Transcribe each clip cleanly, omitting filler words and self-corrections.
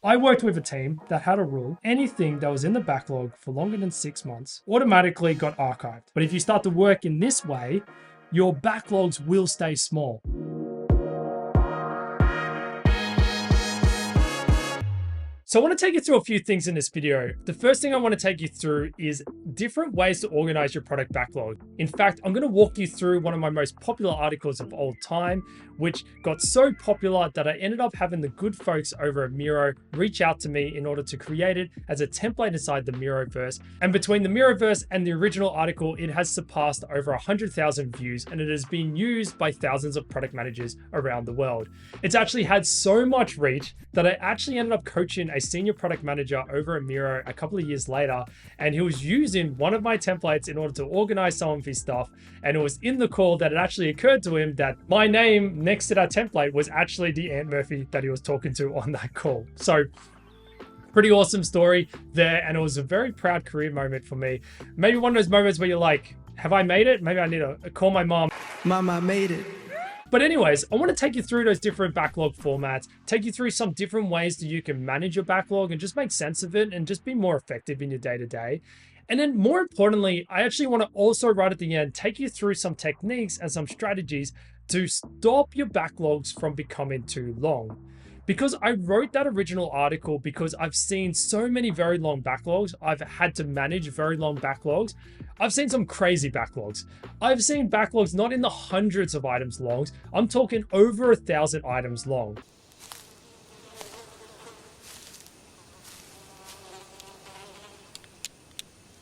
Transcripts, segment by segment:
I worked with a team that had a rule: anything that was in the backlog for longer than 6 months automatically got archived. But if you start to work in this way, your backlogs will stay small. So I want to take you through a few things in this video. The first thing I want to take you through is different ways to organize your product backlog. In fact, I'm going to walk you through one of my most popular articles of all time, which got so popular that I ended up having the good folks over at Miro reach out to me in order to create it as a template inside the Miroverse. And between the Miroverse and the original article, it has surpassed over 100,000 views, and it has been used by thousands of product managers around the world. It's actually had so much reach that I actually ended up coaching a senior product manager over at Miro a couple of years later, and he was using one of my templates in order to organize some of his stuff. And it was in the call that it actually occurred to him that my name next to that template was actually the Ant Murphy that he was talking to on that call. So pretty awesome story there, and it was a very proud career moment for me. Maybe one of those moments where you're like, have I made it? Maybe I need to call my mom. Mom, I made it. But anyways, I want to take you through those different backlog formats, take you through some different ways that you can manage your backlog and just make sense of it and just be more effective in your day-to-day. And then more importantly, I actually want to also right at the end, take you through some techniques and some strategies to stop your backlogs from becoming too long. Because I wrote that original article because I've seen so many very long backlogs. I've had to manage very long backlogs. I've seen some crazy backlogs. I've seen backlogs not in the hundreds of items long. I'm talking over 1,000 items long.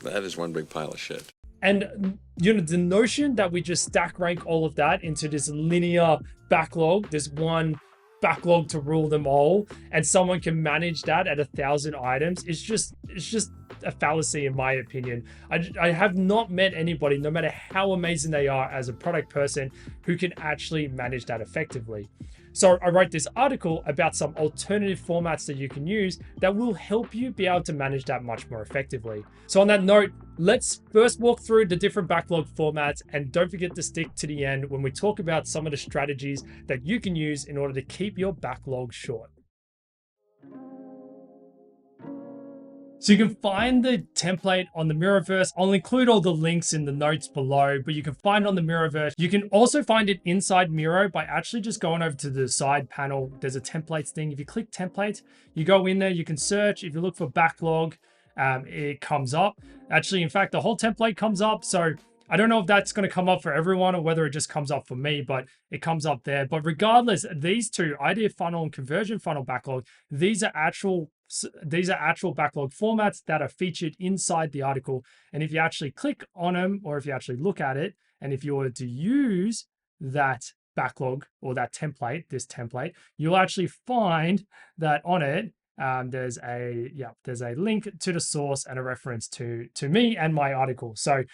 That is one big pile of shit. And the notion that we just stack rank all of that into this linear backlog, this one backlog to rule them all, and someone can manage that at 1,000 items, it's just a fallacy in my opinion. I have not met anybody, no matter how amazing they are as a product person, who can actually manage that effectively. So I wrote this article about some alternative formats that you can use that will help you be able to manage that much more effectively. So on that note, let's first walk through the different backlog formats, and don't forget to stick to the end when we talk about some of the strategies that you can use in order to keep your backlog short. So you can find the template on the Miroverse. I'll include all the links in the notes below, but you can find it on the Miroverse. You can also find it inside Miro by actually just going over to the side panel. There's a templates thing. If you click templates, you go in there, you can search. If you look for backlog, it comes up. Actually, in fact, the whole template comes up. So I don't know if that's going to come up for everyone or whether it just comes up for me, but it comes up there. But regardless, these two, idea funnel and conversion funnel backlog, these are actual backlog formats that are featured inside the article. And if you actually click on them, or if you actually look at it, and if you were to use that backlog or that template, this template, you'll actually find that on it, there's a link to the source and a reference to me and my article. So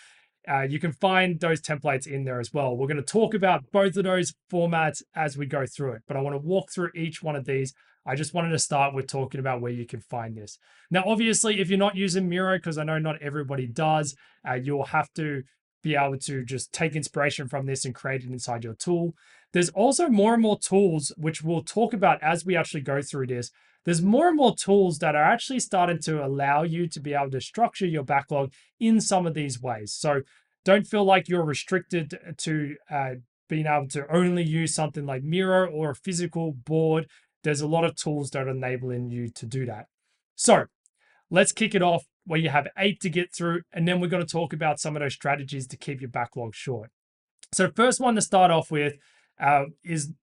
you can find those templates in there as well. We're going to talk about both of those formats as we go through it, but I want to walk through each one of these. I just wanted to start with talking about where you can find this. Now, obviously, if you're not using Miro, because I know not everybody does, you'll have to be able to just take inspiration from this and create it inside your tool. There's also more and more tools, which we'll talk about as we actually go through this. There's more and more tools that are actually starting to allow you to be able to structure your backlog in some of these ways. So don't feel like you're restricted to being able to only use something like Miro or a physical board. There's a lot of tools that are enabling you to do that. So let's kick it off where you have 8 to get through, and then we're going to talk about some of those strategies to keep your backlog short. So the first one to start off with is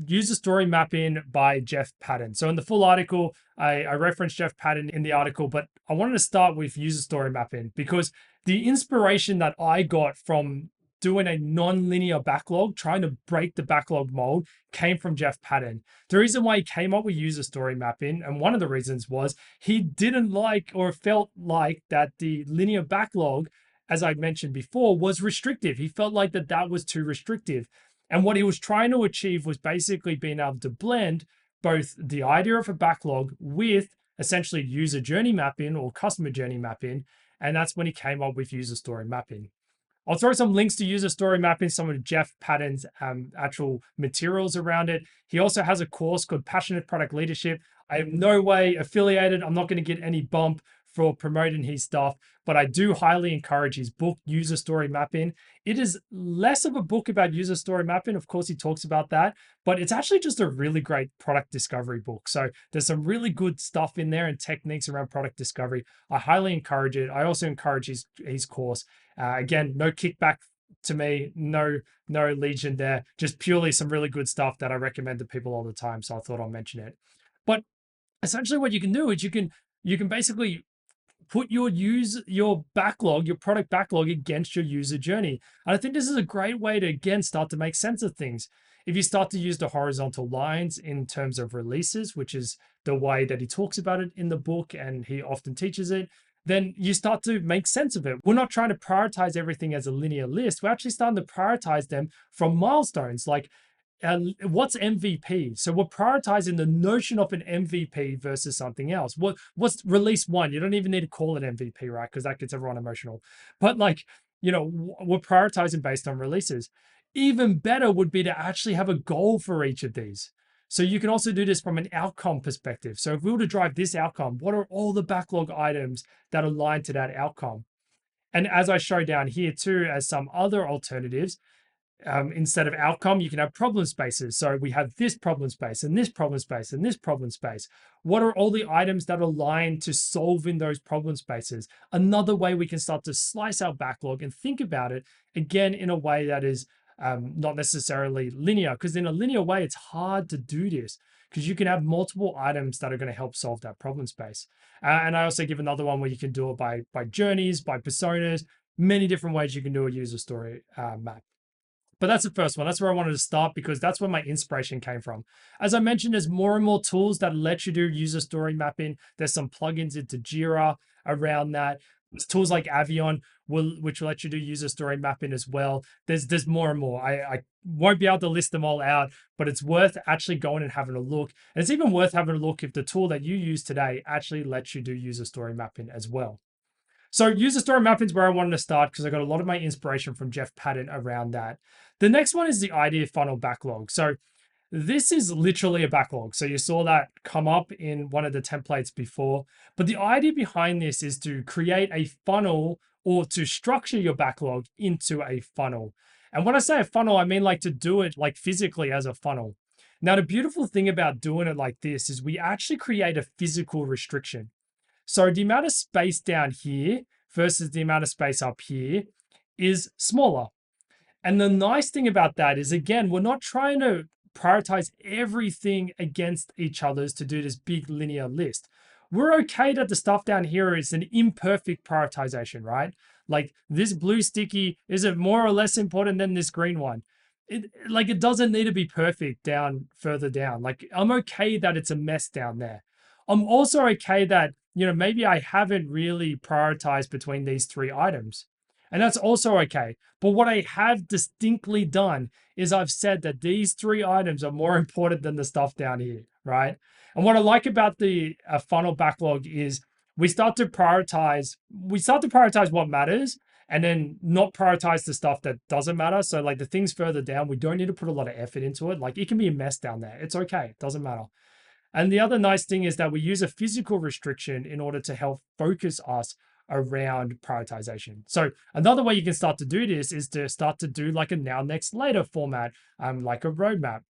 user story mapping by Jeff Patton. So in the full article, I referenced Jeff Patton in the article, but I wanted to start with user story mapping because the inspiration that I got from doing a non-linear backlog, trying to break the backlog mold, came from Jeff Patton. The reason why he came up with user story mapping, and one of the reasons was he didn't like or felt like that the linear backlog, as I mentioned before, was restrictive. He felt like that was too restrictive. And what he was trying to achieve was basically being able to blend both the idea of a backlog with essentially user journey mapping or customer journey mapping. And that's when he came up with user story mapping. I'll throw some links to user story mapping, some of Jeff Patton's actual materials around it. He also has a course called Passionate Product Leadership. I am no way affiliated. I'm not going to get any bump for promoting his stuff, but I do highly encourage his book, User Story Mapping. It is less of a book about user story mapping. Of course, he talks about that, but it's actually just a really great product discovery book. So there's some really good stuff in there and techniques around product discovery. I highly encourage it. I also encourage his course. Again, no kickback to me, no legion there, just purely some really good stuff that I recommend to people all the time. So I thought I'll mention it. But essentially what you can do is you can basically put your backlog, your product backlog against your user journey. And I think this is a great way to, again, start to make sense of things. If you start to use the horizontal lines in terms of releases, which is the way that he talks about it in the book and he often teaches it, then you start to make sense of it. We're not trying to prioritize everything as a linear list. We're actually starting to prioritize them from milestones. Like, what's MVP? So we're prioritizing the notion of an MVP versus something else. What's release one? You don't even need to call it MVP, right? Because that gets everyone emotional. But like, we're prioritizing based on releases. Even better would be to actually have a goal for each of these. So you can also do this from an outcome perspective. So if we were to drive this outcome, what are all the backlog items that align to that outcome? And as I show down here too, as some other alternatives, instead of outcome, you can have problem spaces. So we have this problem space and this problem space and this problem space. What are all the items that align to solving those problem spaces? Another way we can start to slice our backlog and think about it, again, in a way that is not necessarily linear, because in a linear way, it's hard to do this because you can have multiple items that are going to help solve that problem space. And I also give another one where you can do it by journeys, by personas, many different ways you can do a user story map. But that's the first one. That's where I wanted to start because that's where my inspiration came from. As I mentioned, there's more and more tools that let you do user story mapping. There's some plugins into Jira around that. There's tools like Avion, which will let you do user story mapping as well. There's more and more. I won't be able to list them all out, but it's worth actually going and having a look. And it's even worth having a look if the tool that you use today actually lets you do user story mapping as well. So user story mapping is where I wanted to start because I got a lot of my inspiration from Jeff Patton around that. The next one is the idea funnel backlog. So this is literally a backlog. So you saw that come up in one of the templates before, but the idea behind this is to create a funnel or to structure your backlog into a funnel. And when I say a funnel, I mean like to do it like physically as a funnel. Now, the beautiful thing about doing it like this is we actually create a physical restriction. So the amount of space down here versus the amount of space up here is smaller. And the nice thing about that is, again, we're not trying to prioritize everything against each other's to do this big linear list. We're okay that the stuff down here is an imperfect prioritization, right? Like this blue sticky, is it more or less important than this green one? It doesn't need to be perfect down further down. Like I'm okay that it's a mess down there. I'm also okay that, maybe I haven't really prioritized between these three items. And that's also okay. But what I have distinctly done is I've said that these three items are more important than the stuff down here, right? And what I like about the funnel backlog is we start to prioritize what matters and then not prioritize the stuff that doesn't matter. So like the things further down, we don't need to put a lot of effort into it. Like it can be a mess down there. It's okay. It doesn't matter. And the other nice thing is that we use a physical restriction in order to help focus us around prioritization. So another way you can start to do this is to start to do like a now, next, later format, like a roadmap.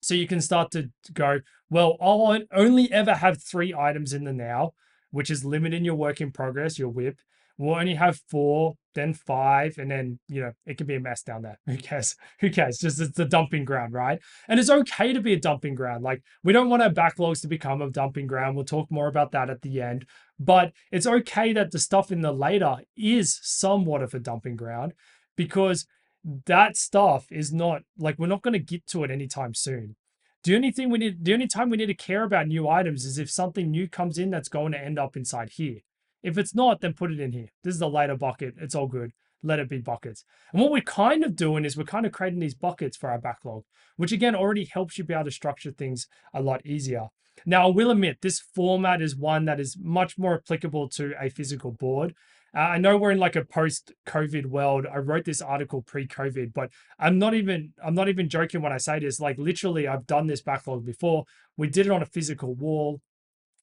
So you can start to go, well, I'll only ever have 3 items in the now, which is limiting your work in progress, your WIP. We'll only have 4, then 5, and then, it can be a mess down there. Who cares? Who cares? Just it's the dumping ground, right? And it's okay to be a dumping ground. Like we don't want our backlogs to become a dumping ground. We'll talk more about that at the end. But it's okay that the stuff in the later is somewhat of a dumping ground because that stuff is not like we're not going to get to it anytime soon. The only time we need to care about new items is if something new comes in that's going to end up inside here. If it's not, then put it in here. This is the later bucket. It's all good. Let it be buckets. And what we're kind of doing is we're kind of creating these buckets for our backlog, which again already helps you be able to structure things a lot easier. Now, I will admit this format is one that is much more applicable to a physical board. I know we're in like a post-COVID world. I wrote this article pre-COVID, but I'm not even joking when I say this. Like literally, I've done this backlog before. We did it on a physical wall.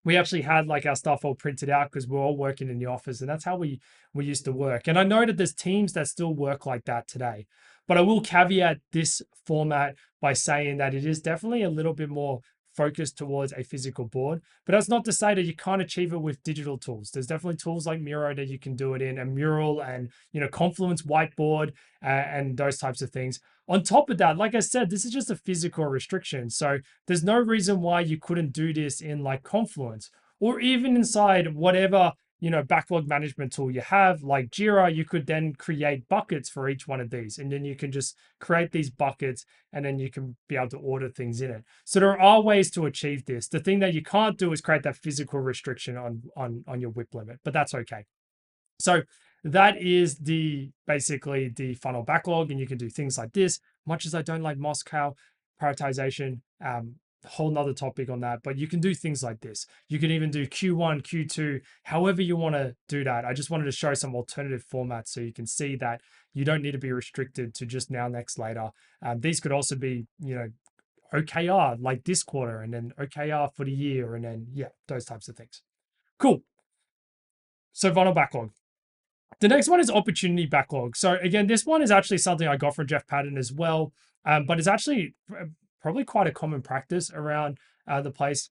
we actually had like our stuff all printed out because we're all working in the office, and that's how we used to work. And I know that there's teams that still work like that today, but I will caveat this format by saying that it is definitely a little bit more focused towards a physical board. But that's not to say that you can't achieve it with digital tools. There's definitely tools like Miro that you can do it in, and Mural, and Confluence whiteboard, and those types of things. On top of that, like I said, this is just a physical restriction. So there's no reason why you couldn't do this in like Confluence, or even inside whatever backlog management tool you have, like Jira. You could then create buckets for each one of these, and then you can just create these buckets, and then you can be able to order things in it. So there are ways to achieve this. The thing that you can't do is create that physical restriction on your WIP limit, but that's okay. So that is basically the funnel backlog, and you can do things like this. Much as I don't like Moscow prioritization, whole nother topic on that, but you can do things like this. You can even do Q1, Q2, however you want to do that. I just wanted to show some alternative formats so you can see that you don't need to be restricted to just now, next, later. These could also be, OKR like this quarter, and then OKR for the year, and then, yeah, those types of things. Cool. So funnel backlog. The next one is opportunity backlog. So again, this one is actually something I got from Jeff Patton as well, but it's actually probably quite a common practice around the place.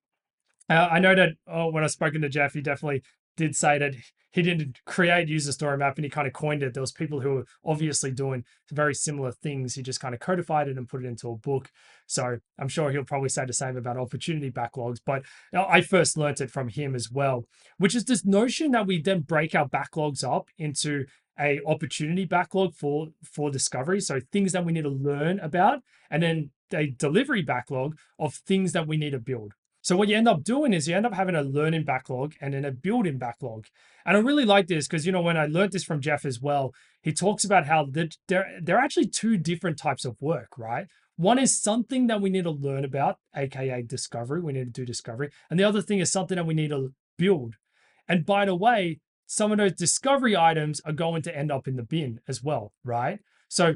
I know that when I've spoken to Jeff, he definitely did say that he didn't create user story map, and he kind of coined it. There was people who were obviously doing very similar things. He just kind of codified it and put it into a book. So I'm sure he'll probably say the same about opportunity backlogs, but I first learned it from him as well, which is this notion that we then break our backlogs up into a opportunity backlog for discovery. So things that we need to learn about, and then a delivery backlog of things that we need to build. So what you end up doing is you end up having a learning backlog and then a building backlog. And I really like this because, when I learned this from Jeff as well, he talks about how there are actually two different types of work, right? One is something that we need to learn about, AKA discovery. We need to do discovery. And the other thing is something that we need to build. And by the way, some of those discovery items are going to end up in the bin as well, right? So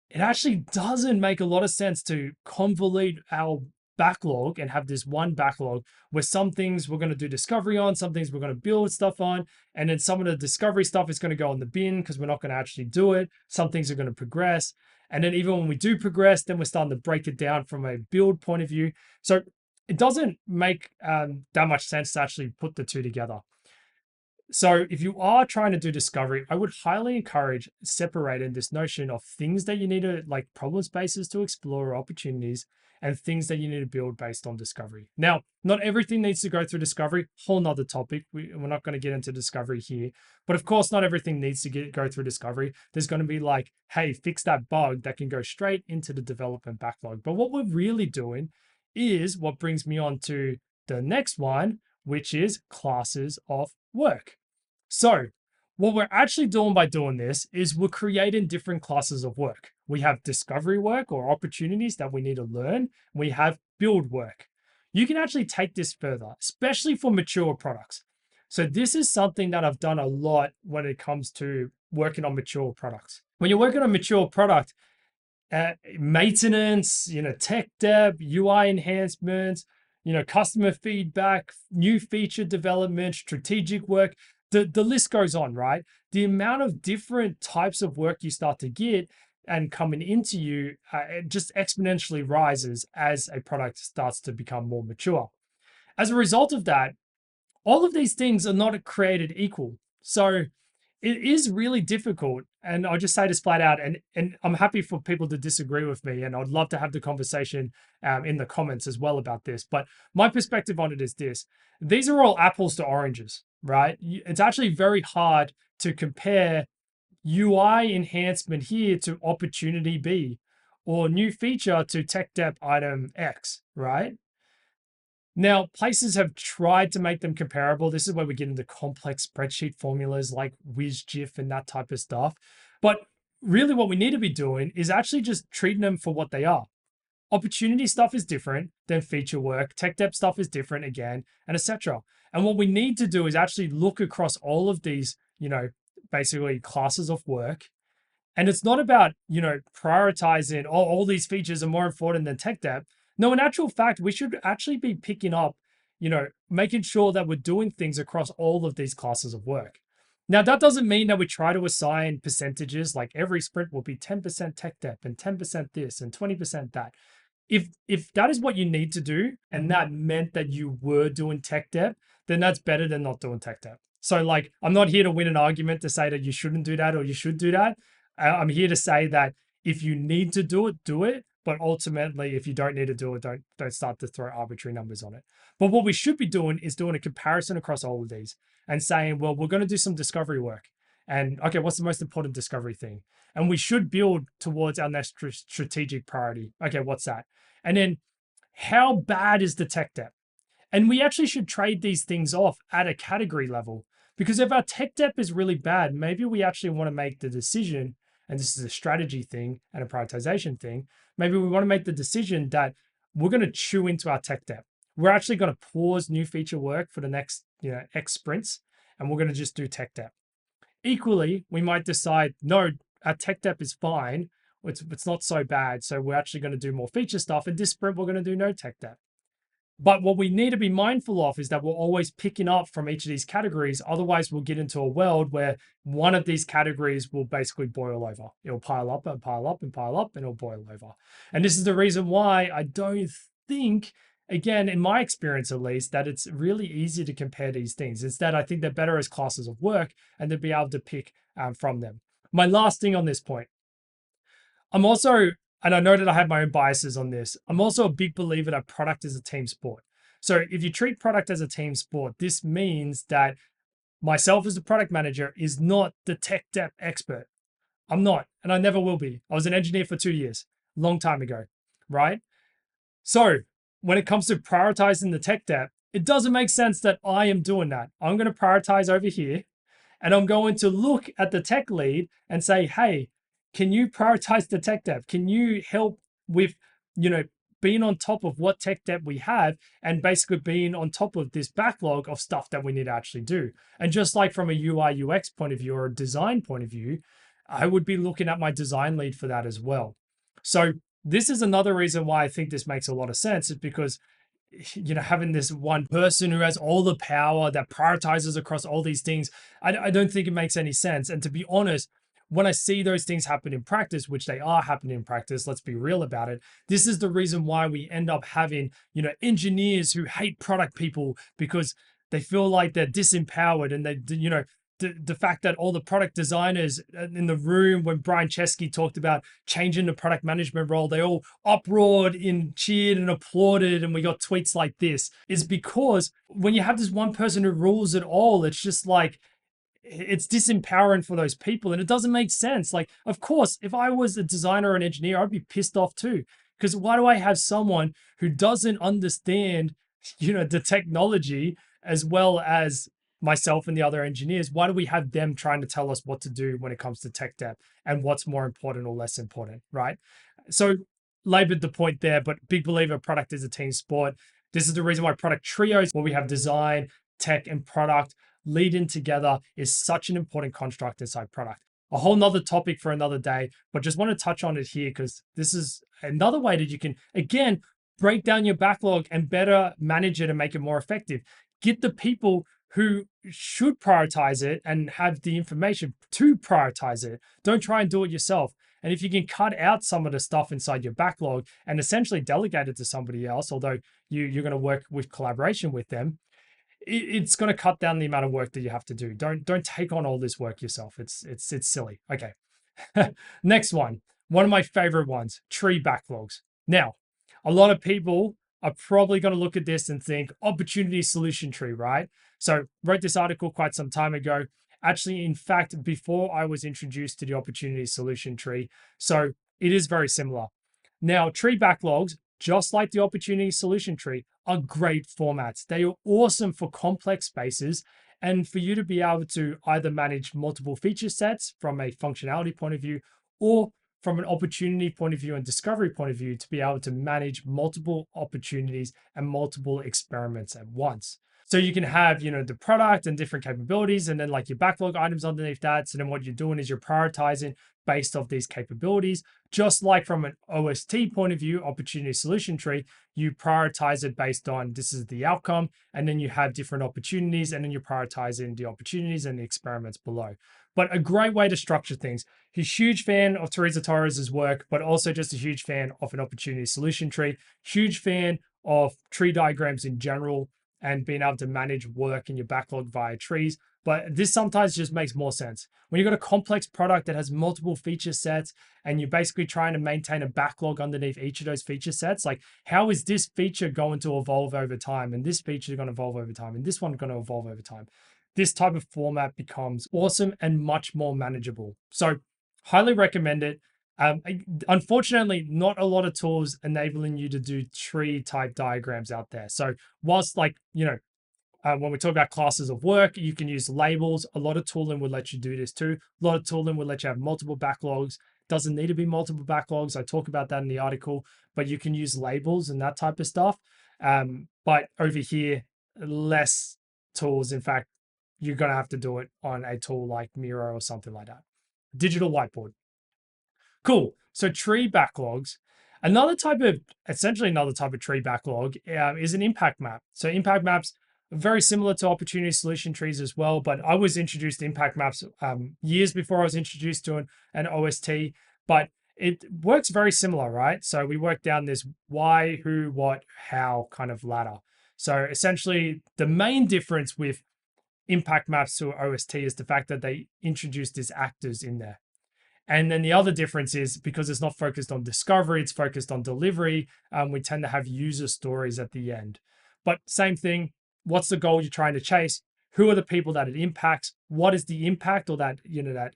it actually doesn't make a lot of sense to convolute our backlog and have this one backlog where some things we're going to do discovery on, some things we're going to build stuff on, and then some of the discovery stuff is going to go in the bin because we're not going to actually do it. Some things are going to progress. And then even when we do progress, then we're starting to break it down from a build point of view. So it doesn't make that much sense to actually put the two together. So if you are trying to do discovery, I would highly encourage separating this notion of things that you need to, like, problem spaces to explore, opportunities, and things that you need to build based on discovery. Now, not everything needs to go through discovery, whole nother topic. We're not going to get into discovery here, but of course, not everything needs to go through discovery. There's going to be like, hey, fix that bug that can go straight into the development backlog. But what we're really doing is what brings me on to the next one, which is classes of work. So what we're actually doing by doing this is we're creating different classes of work. We have discovery work or opportunities that we need to learn. We have build work. You can actually take this further, especially for mature products. So this is something that I've done a lot when it comes to working on mature products. When you're working on a mature product, maintenance, tech dev, UI enhancements, customer feedback, new feature development, strategic work, the list goes on, right? The amount of different types of work you start to get and coming into you, it just exponentially rises as a product starts to become more mature. As a result of that, all of these things are not created equal. So it is really difficult. And I'll just say this flat out, and I'm happy for people to disagree with me, and I'd love to have the conversation in the comments as well about this. But my perspective on it is this: these are all apples to oranges, right? It's actually very hard to compare UI enhancement here to opportunity B, or new feature to tech debt item X, right? Now, places have tried to make them comparable. This is where we get into complex spreadsheet formulas like WizGIF and that type of stuff. But really what we need to be doing is actually just treating them for what they are. Opportunity stuff is different than feature work. Tech debt stuff is different again, and etc. And what we need to do is actually look across all of these, basically classes of work. And it's not about, prioritizing, all these features are more important than tech debt. No, in actual fact, we should actually be picking up, making sure that we're doing things across all of these classes of work. Now, that doesn't mean that we try to assign percentages like every sprint will be 10% tech debt and 10% this and 20% that. If that is what you need to do, and that meant that you were doing tech debt, then that's better than not doing tech debt. So like, I'm not here to win an argument to say that you shouldn't do that or you should do that. I'm here to say that if you need to do it, do it. But ultimately, if you don't need to do it, don't start to throw arbitrary numbers on it. But what we should be doing is doing a comparison across all of these and saying, well, we're going to do some discovery work. And okay, what's the most important discovery thing? And we should build towards our next strategic priority. Okay, what's that? And then how bad is the tech debt? And we actually should trade these things off at a category level, because if our tech debt is really bad, maybe we actually want to make the decision, and this is a strategy thing and a prioritization thing. Maybe we want to make the decision that we're going to chew into our tech debt. We're actually going to pause new feature work for the next, X sprints, and we're going to just do tech debt. Equally, we might decide, no, our tech debt is fine. It's not so bad. So we're actually going to do more feature stuff. And this sprint, we're going to do no tech debt. But what we need to be mindful of is that we're always picking up from each of these categories. Otherwise, we'll get into a world where one of these categories will basically boil over. It'll pile up and pile up and pile up, and it'll boil over. And this is the reason why I don't think, again, in my experience at least, that it's really easy to compare these things. Instead, I think they're better as classes of work and to be able to pick from them. My last thing on this point, I'm also, and I know that I have my own biases on this, I'm also a big believer that product is a team sport. So if you treat product as a team sport, this means that myself as the product manager is not the tech debt expert. I'm not, and I never will be. I was an engineer for 2 years, long time ago, right? So when it comes to prioritizing the tech debt, it doesn't make sense that I am doing that. I'm going to prioritize over here, and I'm going to look at the tech lead and say, hey, can you prioritize the tech debt? Can you help with, being on top of what tech debt we have and basically being on top of this backlog of stuff that we need to actually do? And just like from a UI UX point of view or a design point of view, I would be looking at my design lead for that as well. So this is another reason why I think this makes a lot of sense, is because having this one person who has all the power that prioritizes across all these things, I don't think it makes any sense. And to be honest, when I see those things happen in practice, which they are happening in practice, let's be real about it. This is the reason why we end up having, engineers who hate product people because they feel like they're disempowered, and they, the fact that all the product designers in the room, when Brian Chesky talked about changing the product management role, they all uproared and cheered and applauded, and we got tweets like this, is because when you have this one person who rules it all, it's just like, it's disempowering for those people, and it doesn't make sense. Like, of course, if I was a designer or an engineer, I'd be pissed off too. Because why do I have someone who doesn't understand, the technology as well as myself and the other engineers? Why do we have them trying to tell us what to do when it comes to tech debt and what's more important or less important, right? So labored the point there, but big believer product is a team sport. This is the reason why product trios, where we have design, tech, and product leading together, is such an important construct inside product. A whole nother topic for another day, but just want to touch on it here because this is another way that you can, again, break down your backlog and better manage it and make it more effective. Get the people who should prioritize it and have the information to prioritize it. Don't try and do it yourself. And if you can cut out some of the stuff inside your backlog and essentially delegate it to somebody else, although you're going to work with collaboration with them, it's going to cut down the amount of work that you have to do. Don't take on all this work yourself. It's silly. Okay. Next one of my favorite ones, tree backlogs. Now, a lot of people are probably going to look at this and think opportunity solution tree, right? So wrote this article quite some time ago. Actually, in fact, before I was introduced to the opportunity solution tree. So it is very similar. Now, tree backlogs, just like the opportunity solution tree, are great formats. They are awesome for complex spaces and for you to be able to either manage multiple feature sets from a functionality point of view, or from an opportunity point of view and discovery point of view, to be able to manage multiple opportunities and multiple experiments at once. So you can have, the product and different capabilities, and then like your backlog items underneath that. So then what you're doing is you're prioritizing based off these capabilities. Just like from an OST point of view, opportunity solution tree, you prioritize it based on this is the outcome, and then you have different opportunities, and then you prioritize in the opportunities and the experiments below. But a great way to structure things. He's a huge fan of Teresa Torres's work, but also just a huge fan of an opportunity solution tree. Huge fan of tree diagrams in general and being able to manage work in your backlog via trees. But this sometimes just makes more sense. When you've got a complex product that has multiple feature sets and you're basically trying to maintain a backlog underneath each of those feature sets, like how is this feature going to evolve over time? And this feature is going to evolve over time. And this one's going to evolve over time. This type of format becomes awesome and much more manageable. So highly recommend it. Unfortunately, not a lot of tools enabling you to do tree type diagrams out there. So whilst like, when we talk about classes of work, you can use labels. A lot of tooling will let you do this too. A lot of tooling will let you have multiple backlogs. Doesn't need to be multiple backlogs. I talk about that in the article, but you can use labels and that type of stuff. But over here, less tools. In fact, you're going to have to do it on a tool like Miro or something like that. Digital whiteboard. Cool. So tree backlogs. Essentially another type of tree backlog is an impact map. So impact maps are very similar to opportunity solution trees as well, but I was introduced to impact maps years before I was introduced to an OST, but it works very similar, right? So we work down this why, who, what, how kind of ladder. So essentially the main difference with impact maps to OST is the fact that they introduce these actors in there. And then the other difference is because it's not focused on discovery, it's focused on delivery. We tend to have user stories at the end. But same thing, what's the goal you're trying to chase? Who are the people that it impacts? What is the impact or that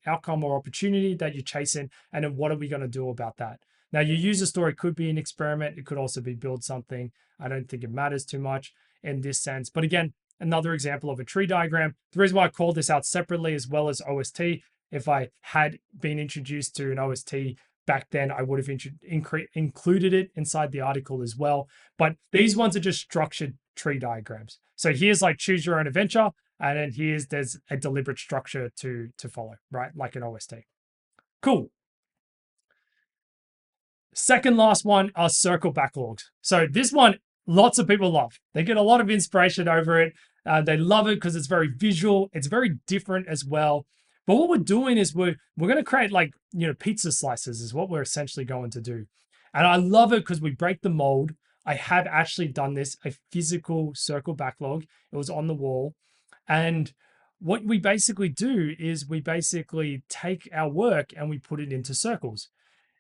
outcome or opportunity that you're chasing? And then what are we going to do about that? Now, your user story could be an experiment. It could also be build something. I don't think it matters too much in this sense. But again, another example of a tree diagram. The reason why I called this out separately as well as OST, if I had been introduced to an OST back then, I would have included it inside the article as well. But these ones are just structured tree diagrams. So here's like choose your own adventure. And then there's a deliberate structure to follow, right? Like an OST. Cool. Second last one are circle backlogs. So this one, lots of people love. They get a lot of inspiration over it. They love it because it's very visual. It's very different as well. But what we're doing is we're going to create like, pizza slices is what we're essentially going to do. And I love it because we break the mold. I have actually done this, a physical circle backlog. It was on the wall. And what we basically do is we basically take our work and we put it into circles.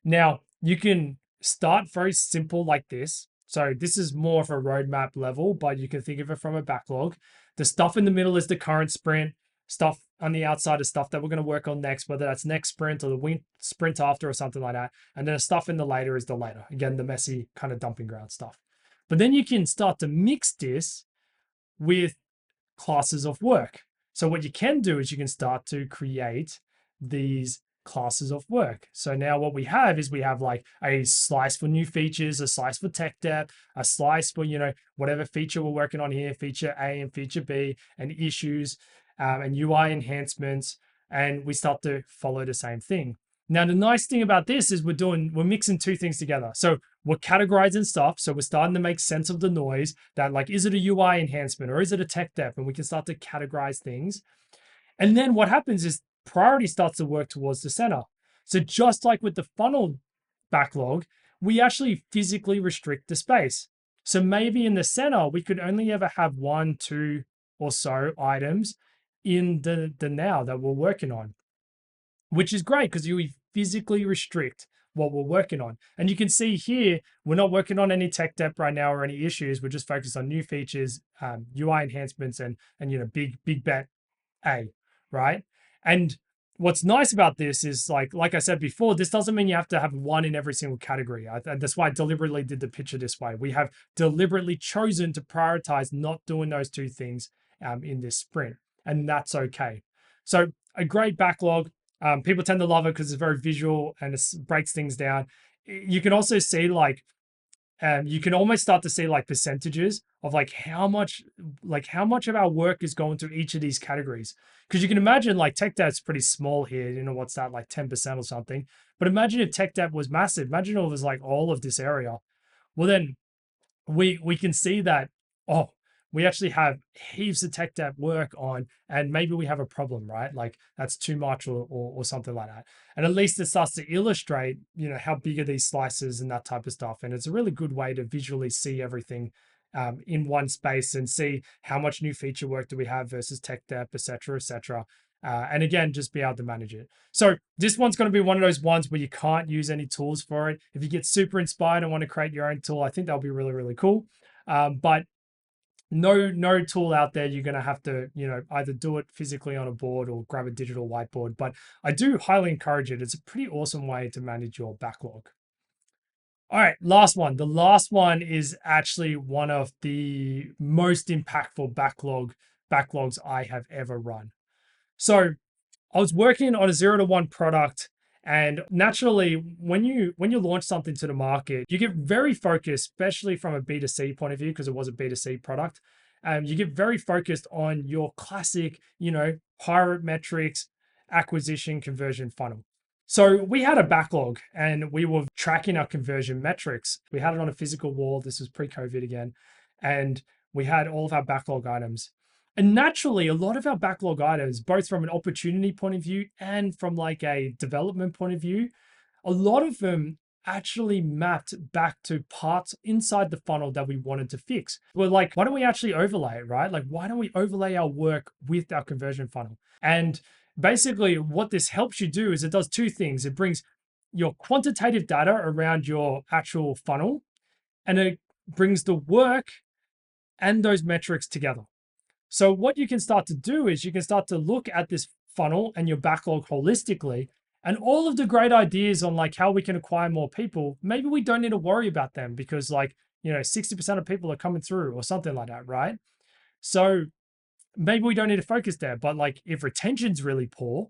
Now, you can start very simple like this. So this is more of a roadmap level, but you can think of it from a backlog. The stuff in the middle is the current sprint. Stuff on the outside is stuff that we're going to work on next, whether that's next sprint or the sprint after or something like that. And then the stuff in the later is the later. Again, the messy kind of dumping ground stuff. But then you can start to mix this with classes of work. So what you can do is you can start to create these classes of work. So now what we have is we have like a slice for new features, a slice for tech debt, a slice for, whatever feature we're working on here, feature A and feature B, and issues and UI enhancements. And we start to follow the same thing. Now, the nice thing about this is we're mixing two things together. So we're categorizing stuff. So we're starting to make sense of the noise that like, is it a UI enhancement or is it a tech debt? And we can start to categorize things. And then what happens is priority starts to work towards the center. So just like with the funnel backlog, we actually physically restrict the space. So maybe in the center, we could only ever have 1, 2 or so items in the now that we're working on, which is great because you physically restrict what we're working on. And you can see here, we're not working on any tech debt right now or any issues. We're just focused on new features, UI enhancements, and big bet A, right? And what's nice about this is like I said before, this doesn't mean you have to have one in every single category. That's why I deliberately did the picture this way. We have deliberately chosen to prioritize not doing those two things in this sprint, and that's okay. So a great backlog. People tend to love it because it's very visual and it breaks things down. You can also see you can almost start to see like percentages of like how much of our work is going to each of these categories. Because you can imagine like tech debt's pretty small here, what's that, like 10% or something. But imagine if tech debt was massive. Imagine if it was like all of this area. Well, then we can see that, oh, we actually have heaps of tech debt work on, and maybe we have a problem, right? Like that's too much or something like that. And at least it starts to illustrate, how big are these slices and that type of stuff. And it's a really good way to visually see everything in one space and see how much new feature work do we have versus tech debt, et cetera, et cetera. And again, just be able to manage it. So this one's going to be one of those ones where you can't use any tools for it. If you get super inspired and want to create your own tool, I think that'll be really, really cool. But no tool out there. You're going to have to, either do it physically on a board or grab a digital whiteboard. But I do highly encourage it. It's a pretty awesome way to manage your backlog. All right, last one. The last one is actually one of the most impactful backlogs I have ever run. So I was working on a 0 to 1 product, and naturally, when you launch something to the market, you get very focused, especially from a B2C point of view, because it was a B2C product. You get very focused on your classic, pirate metrics, acquisition, conversion funnel. So we had a backlog and we were tracking our conversion metrics. We had it on a physical wall. This was pre-COVID again. And we had all of our backlog items. And naturally, a lot of our backlog items, both from an opportunity point of view and from like a development point of view, a lot of them actually mapped back to parts inside the funnel that we wanted to fix. We're like, why don't we actually overlay it, right? Like, why don't we overlay our work with our conversion funnel? And basically what this helps you do is it does two things. It brings your quantitative data around your actual funnel, and it brings the work and those metrics together. So what you can start to do is you can start to look at this funnel and your backlog holistically, and all of the great ideas on like how we can acquire more people, maybe we don't need to worry about them because 60% of people are coming through or something like that, right? So maybe we don't need to focus there. But like if retention's really poor,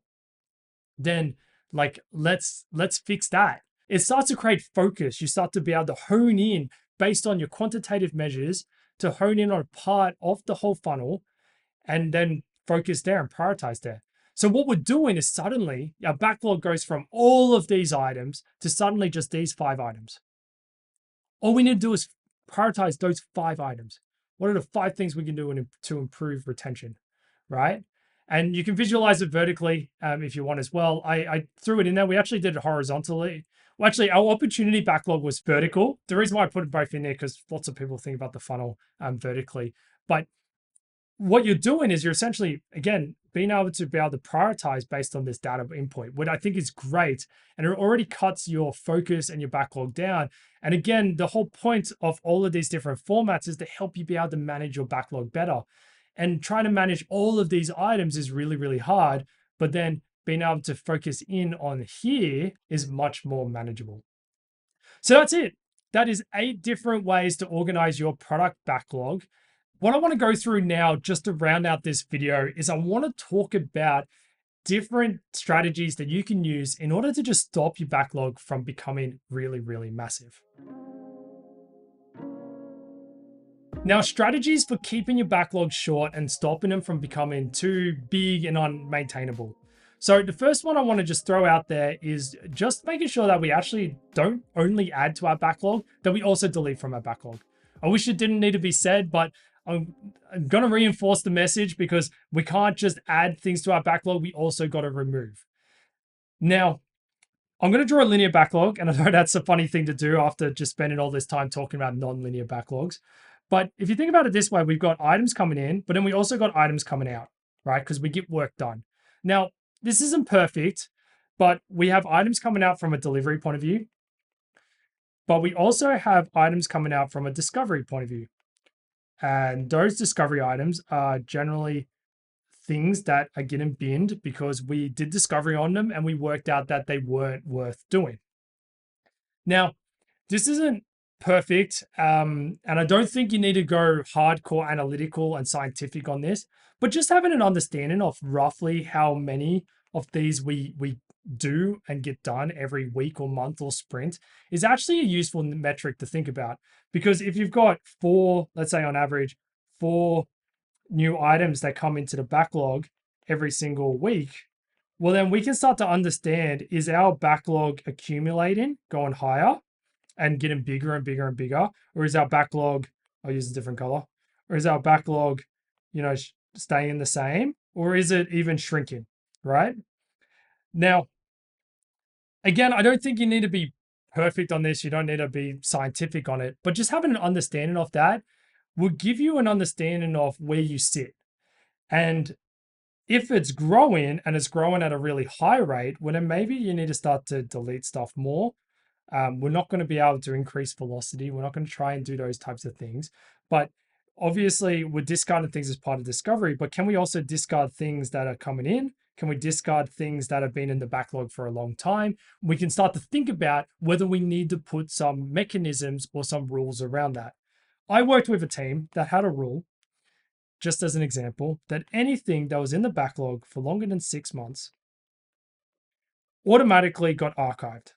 then like let's fix that. It starts to create focus. You start to be able to hone in based on your quantitative measures to hone in on a part of the whole funnel and then focus there and prioritize there. So what we're doing is suddenly our backlog goes from all of these items to suddenly just these 5 items. All we need to do is prioritize those 5 items. What are the 5 things we can do to improve retention, right? And you can visualize it vertically if you want as well. I threw it in there. We actually did it horizontally. Well, actually, our opportunity backlog was vertical. The reason why I put it both in there, because lots of people think about the funnel vertically. But what you're doing is you're essentially, again, being able to prioritize based on this data input, what I think is great. And it already cuts your focus and your backlog down. And again, the whole point of all of these different formats is to help you be able to manage your backlog better. And trying to manage all of these items is really, really hard. But then being able to focus in on here is much more manageable. So that's it. That is 8 different ways to organize your product backlog. What I want to go through now, just to round out this video, is I want to talk about different strategies that you can use in order to just stop your backlog from becoming really, really massive. Now, strategies for keeping your backlog short and stopping them from becoming too big and unmaintainable. So the first one I want to just throw out there is just making sure that we actually don't only add to our backlog, that we also delete from our backlog. I wish it didn't need to be said, but I'm going to reinforce the message because we can't just add things to our backlog. We also got to remove. Now, I'm going to draw a linear backlog, and I know that's a funny thing to do after just spending all this time talking about non-linear backlogs. But if you think about it this way, we've got items coming in, but then we also got items coming out, right? Because we get work done. Now, this isn't perfect, but we have items coming out from a delivery point of view, but we also have items coming out from a discovery point of view. And those discovery items are generally things that are getting binned because we did discovery on them and we worked out that they weren't worth doing. Now, this isn't perfect. And I don't think you need to go hardcore analytical and scientific on this, but just having an understanding of roughly how many of these we do and get done every week or month or sprint is actually a useful metric to think about. Because if you've got four, let's say on average, four new items that come into the backlog every single week, well, then we can start to understand, is our backlog accumulating, going higher and getting bigger and bigger and bigger? Or is our backlog, I'll use a different color, or is our backlog, staying the same? Or is it even shrinking, right? Now, again, I don't think you need to be perfect on this. You don't need to be scientific on it, but just having an understanding of that will give you an understanding of where you sit. And if it's growing and it's growing at a really high rate, well, then maybe you need to start to delete stuff more. We're not going to be able to increase velocity. We're not going to try and do those types of things. But obviously, we're discarding things as part of discovery, but can we also discard things that are coming in? Can we discard things that have been in the backlog for a long time? We can start to think about whether we need to put some mechanisms or some rules around that. I worked with a team that had a rule, just as an example, that anything that was in the backlog for longer than 6 months automatically got archived.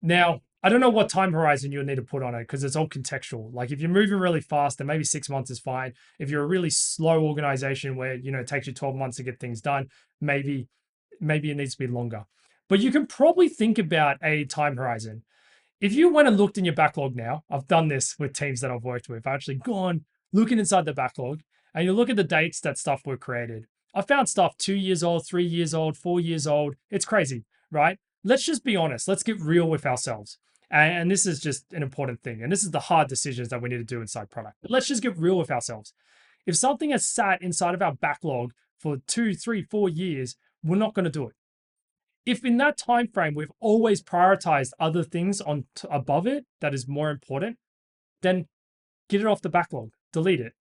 Now, I don't know what time horizon you'll need to put on it because it's all contextual. Like if you're moving really fast, then maybe 6 months is fine. If you're a really slow organization where, it takes you 12 months to get things done, maybe it needs to be longer. But you can probably think about a time horizon. If you went and looked in your backlog now, I've done this with teams that I've worked with. I've actually gone looking inside the backlog and you look at the dates that stuff were created. I found stuff 2 years old, 3 years old, 4 years old. It's crazy, right? Let's just be honest. Let's get real with ourselves. And this is just an important thing. And this is the hard decisions that we need to do inside product. But let's just get real with ourselves. If something has sat inside of our backlog for 2, 3, 4 years, we're not going to do it. If in that time frame we've always prioritized other things on above it that is more important, then get it off the backlog, delete it.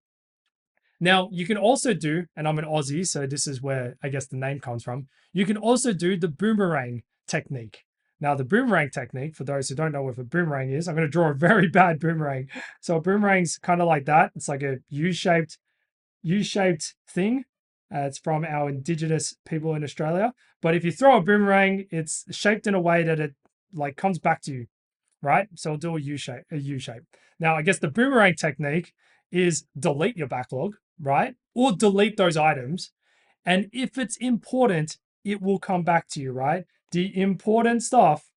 Now, you can also do, and I'm an Aussie, so this is where I guess the name comes from, you can also do the boomerang technique. Now, the boomerang technique, for those who don't know what a boomerang is, I'm going to draw a very bad boomerang. So a boomerang's kind of like that. It's like a U-shaped thing. It's from our indigenous people in Australia. But if you throw a boomerang, it's shaped in a way that it like comes back to you, right? So I'll do a U shape. Now, I guess the boomerang technique is delete your backlog, right? Or delete those items. And if it's important, it will come back to you, right? The important stuff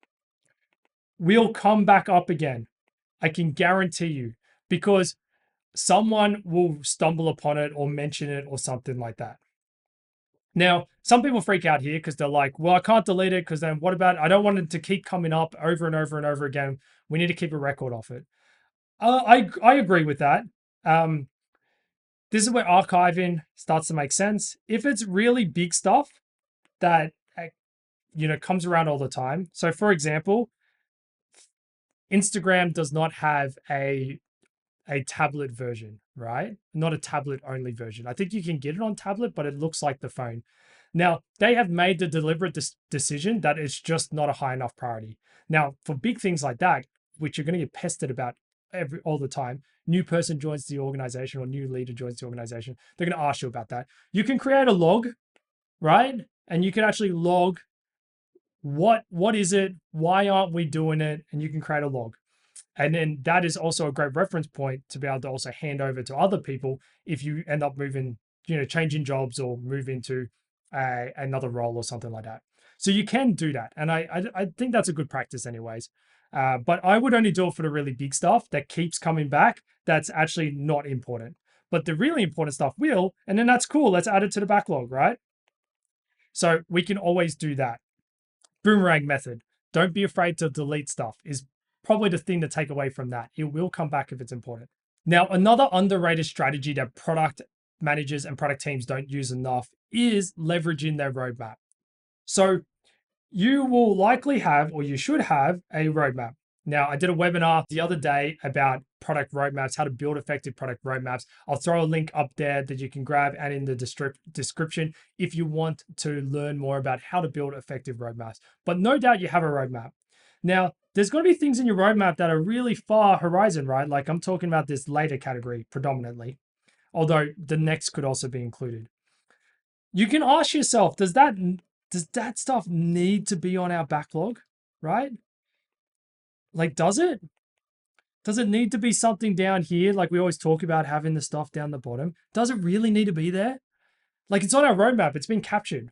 will come back up again. I can guarantee you, because someone will stumble upon it or mention it or something like that. Now, some people freak out here because they're like, well, I can't delete it because then what about, I don't want it to keep coming up over and over and over again. We need to keep a record of it. I agree with that. This is where archiving starts to make sense. If it's really big stuff that, comes around all the time. So for example, Instagram does not have a tablet version, right? Not a tablet only version. I think you can get it on tablet, but it looks like the phone. Now, they have made the deliberate decision that it's just not a high enough priority. Now, for big things like that, which you're going to get pestered about all the time, new person joins the organization or new leader joins the organization, they're going to ask you about that. You can create a log, right? And you can actually log what is it? Why aren't we doing it? And you can create a log. And then that is also a great reference point to be able to also hand over to other people if you end up moving, changing jobs or move into another role or something like that. So you can do that. And I think that's a good practice anyways. But I would only do it for the really big stuff that keeps coming back. That's actually not important. But the really important stuff will, and then that's cool. Let's add it to the backlog, right? So we can always do that. Boomerang method. Don't be afraid to delete stuff is probably the thing to take away from that. It will come back if it's important. Now, another underrated strategy that product managers and product teams don't use enough is leveraging their roadmap. So you will likely have, or you should have, a roadmap. Now, I did a webinar the other day about product roadmaps, how to build effective product roadmaps. I'll throw a link up there that you can grab and in the description if you want to learn more about how to build effective roadmaps. But no doubt you have a roadmap. Now, there's going to be things in your roadmap that are really far horizon, right? Like I'm talking about this later category predominantly, although the next could also be included. You can ask yourself, does that does that stuff need to be on our backlog, right? Like, does it? Does it need to be something down here? Like we always talk about having the stuff down the bottom. Does it really need to be there? Like, it's on our roadmap. It's been captured.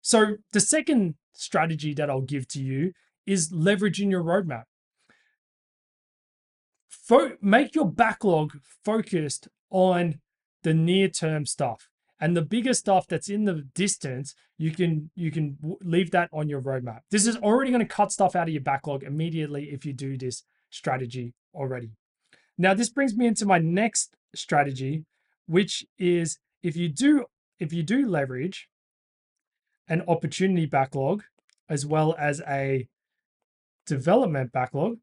So the second strategy that I'll give to you is leveraging your roadmap. Make your backlog focused on the near-term stuff, and the bigger stuff that's in the distance, you can leave that on your roadmap. This is already going to cut stuff out of your backlog immediately if you do this strategy already. Now, this brings me into my next strategy, which is if you do leverage an opportunity backlog as well as a development backlog,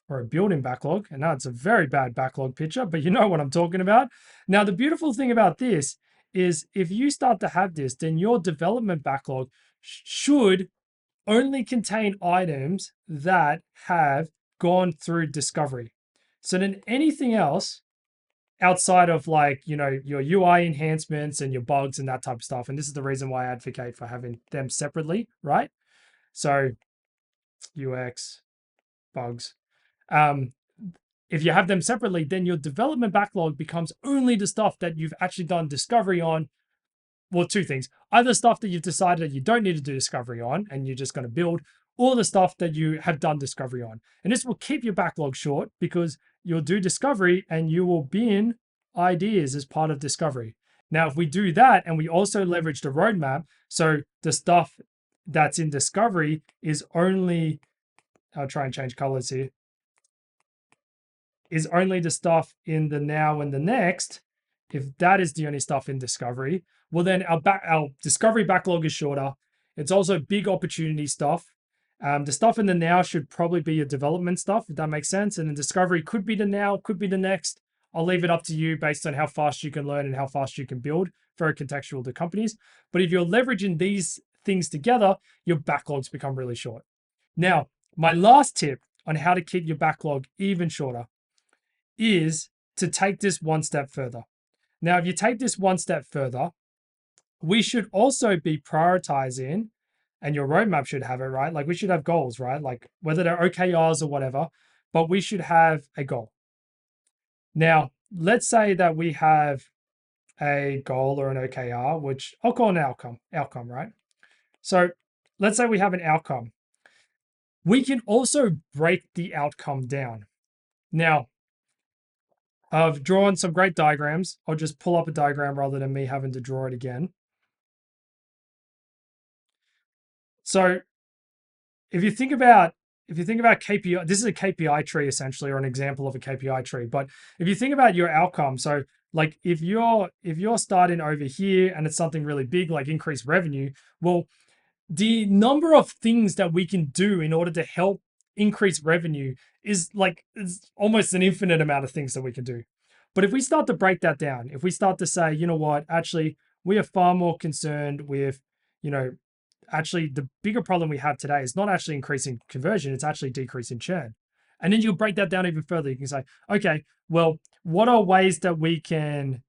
or a building backlog. And now it's a very bad backlog picture, but you know what I'm talking about. Now, the beautiful thing about this is if you start to have this, then your development backlog should only contain items that have gone through discovery. So then anything else outside of, like, you know, your UI enhancements and your bugs and that type of stuff. And this is the reason why I advocate for having them separately, right? So UX, bugs. If you have them separately, then your development backlog becomes only the stuff that you've actually done discovery on. Well, two things: either stuff that you've decided that you don't need to do discovery on and you're just going to build, or the stuff that you have done discovery on. And this will keep your backlog short because you'll do discovery and you will bin ideas as part of discovery. Now, if we do that and we also leverage the roadmap, so the stuff that's in discovery is only, I'll try and change colors here, is only the stuff in the now and the next. If that is the only stuff in discovery, well, then our discovery backlog is shorter. It's also big opportunity stuff. The stuff in the now should probably be your development stuff, if that makes sense. And then discovery could be the now, could be the next. I'll leave it up to you based on how fast you can learn and how fast you can build. Very contextual to companies. But if you're leveraging these things together, your backlogs become really short. Now, my last tip on how to keep your backlog even shorter is to take this one step further. Now, if you take this one step further, we should also be prioritizing, and your roadmap should have it, right? Like, we should have goals, right? Like, whether they're OKRs or whatever, but we should have a goal. Now, let's say that we have a goal or an OKR, which I'll call an outcome, right? So let's say we have an outcome. We can also break the outcome down. Now, I've drawn some great diagrams. I'll just pull up a diagram rather than me having to draw it again. So if you think about KPI, this is a KPI tree essentially, or an example of a KPI tree. But if you think about your outcome, so like if you're starting over here and it's something really big like increased revenue, well, the number of things that we can do in order to help increase revenue is almost an infinite amount of things that we can do. But if we start to break that down, if we start to say, you know what, actually, we are far more concerned with, actually the bigger problem we have today is not actually increasing conversion, it's actually decreasing churn. And then you'll break that down even further. You can say, okay, well, what are ways that we can,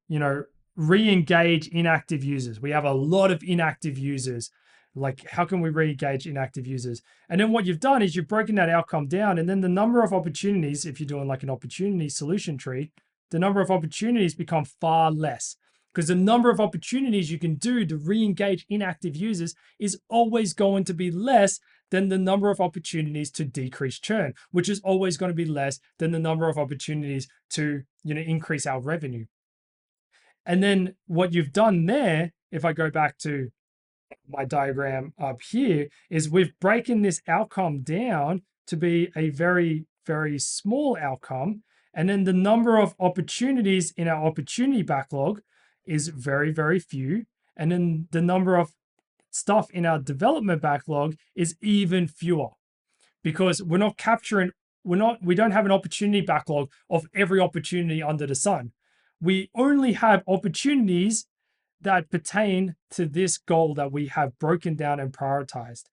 re-engage inactive users? We have a lot of inactive users. Like, how can we re-engage inactive users? And then what you've done is you've broken that outcome down, and then the number of opportunities, if you're doing like an opportunity solution tree, the number of opportunities become far less, because the number of opportunities you can do to re-engage inactive users is always going to be less than the number of opportunities to decrease churn, which is always going to be less than the number of opportunities to, increase our revenue. And then what you've done there, if I go back to my diagram up here, is we've broken this outcome down to be a very, very small outcome. And then the number of opportunities in our opportunity backlog is very, very few. And then the number of stuff in our development backlog is even fewer, because we don't have an opportunity backlog of every opportunity under the sun. We only have opportunities that pertain to this goal that we have broken down and prioritized.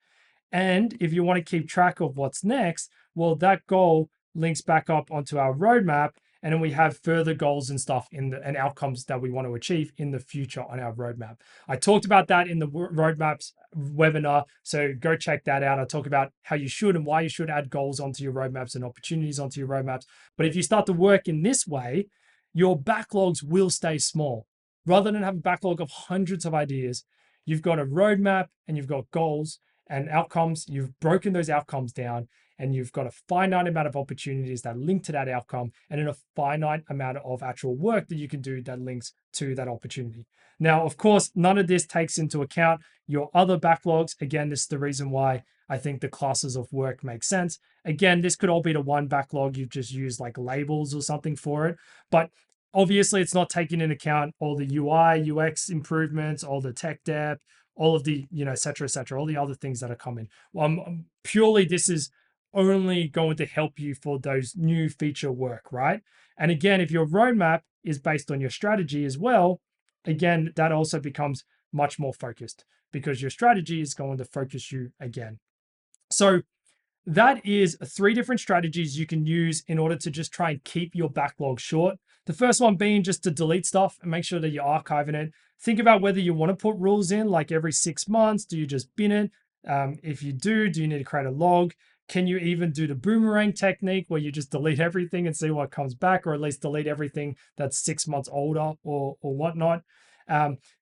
And if you want to keep track of what's next, well, that goal links back up onto our roadmap. And then we have further goals and stuff and outcomes that we want to achieve in the future on our roadmap. I talked about that in the roadmaps webinar, so go check that out. I talk about how you should and why you should add goals onto your roadmaps and opportunities onto your roadmaps. But if you start to work in this way, your backlogs will stay small. Rather than have a backlog of hundreds of ideas, you've got a roadmap and you've got goals and outcomes. You've broken those outcomes down and you've got a finite amount of opportunities that link to that outcome and then a finite amount of actual work that you can do that links to that opportunity. Now, of course, none of this takes into account your other backlogs. Again, this is the reason why I think the classes of work make sense. Again, this could all be the one backlog. You've just used like labels or something for it, but obviously it's not taking into account all the UI, UX improvements, all the tech debt, all of the, et cetera, all the other things that are coming. Purely, this is only going to help you for those new feature work, right? And again, if your roadmap is based on your strategy as well, again, that also becomes much more focused because your strategy is going to focus you again. So that is 3 different strategies you can use in order to just try and keep your backlog short. The first one being just to delete stuff and make sure that you're archiving it. Think about whether you want to put rules in like every 6 months. Do you just bin it? If you do you need to create a log? Can you even do the boomerang technique where you just delete everything and see what comes back, or at least delete everything that's 6 months older or whatnot?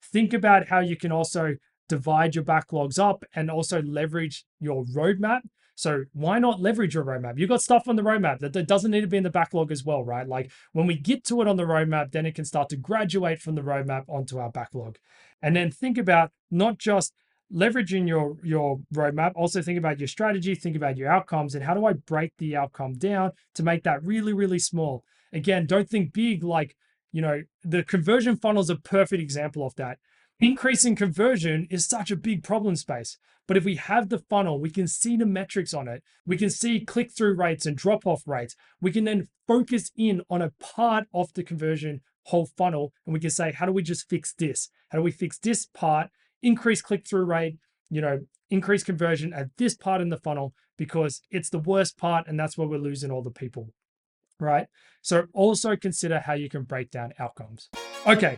Think about how you can also divide your backlogs up and also leverage your roadmap. So why not leverage your roadmap? You've got stuff on the roadmap that doesn't need to be in the backlog as well, right? Like when we get to it on the roadmap, then it can start to graduate from the roadmap onto our backlog. And then think about not just leveraging your roadmap, also think about your strategy, think about your outcomes, and how do I break the outcome down to make that really, really small? Again, don't think big, like, the conversion funnel is a perfect example of that. Increasing conversion is such a big problem space. But if we have the funnel, we can see the metrics on it. We can see click-through rates and drop-off rates. We can then focus in on a part of the conversion whole funnel. And we can say, how do we just fix this? How do we fix this part, increase click-through rate, increase conversion at this part in the funnel because it's the worst part and that's where we're losing all the people, right? So also consider how you can break down outcomes. Okay.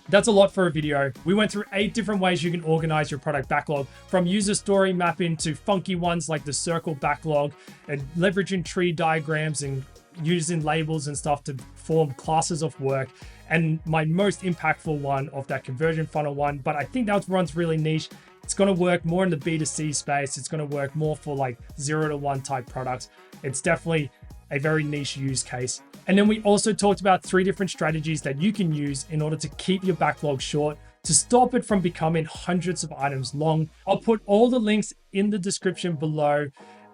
That's a lot for a video. We went through 8 different ways you can organize your product backlog, from user story mapping to funky ones like the circle backlog, and leveraging tree diagrams and using labels and stuff to form classes of work. And my most impactful one of that conversion funnel one, but I think that one's really niche. It's going to work more in the B2C space. It's going to work more for like 0 to 1 type products. It's definitely a very niche use case. And then we also talked about 3 different strategies that you can use in order to keep your backlog short, to stop it from becoming hundreds of items long. I'll put all the links in the description below.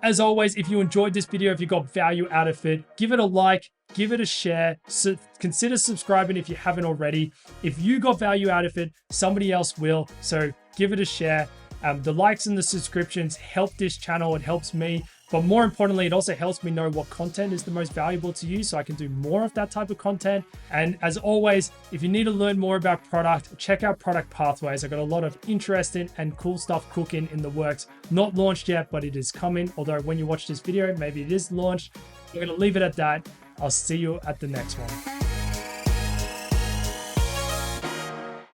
As always, if you enjoyed this video, if you got value out of it, give it a like, give it a share, consider subscribing if you haven't already. If you got value out of it, somebody else will. So give it a share. The likes and the subscriptions help this channel. It helps me. But more importantly, it also helps me know what content is the most valuable to you so I can do more of that type of content. And as always, if you need to learn more about product, check out Product Pathways. I've got a lot of interesting and cool stuff cooking in the works. Not launched yet, but it is coming. Although when you watch this video, maybe it is launched. I'm going to leave it at that. I'll see you at the next one.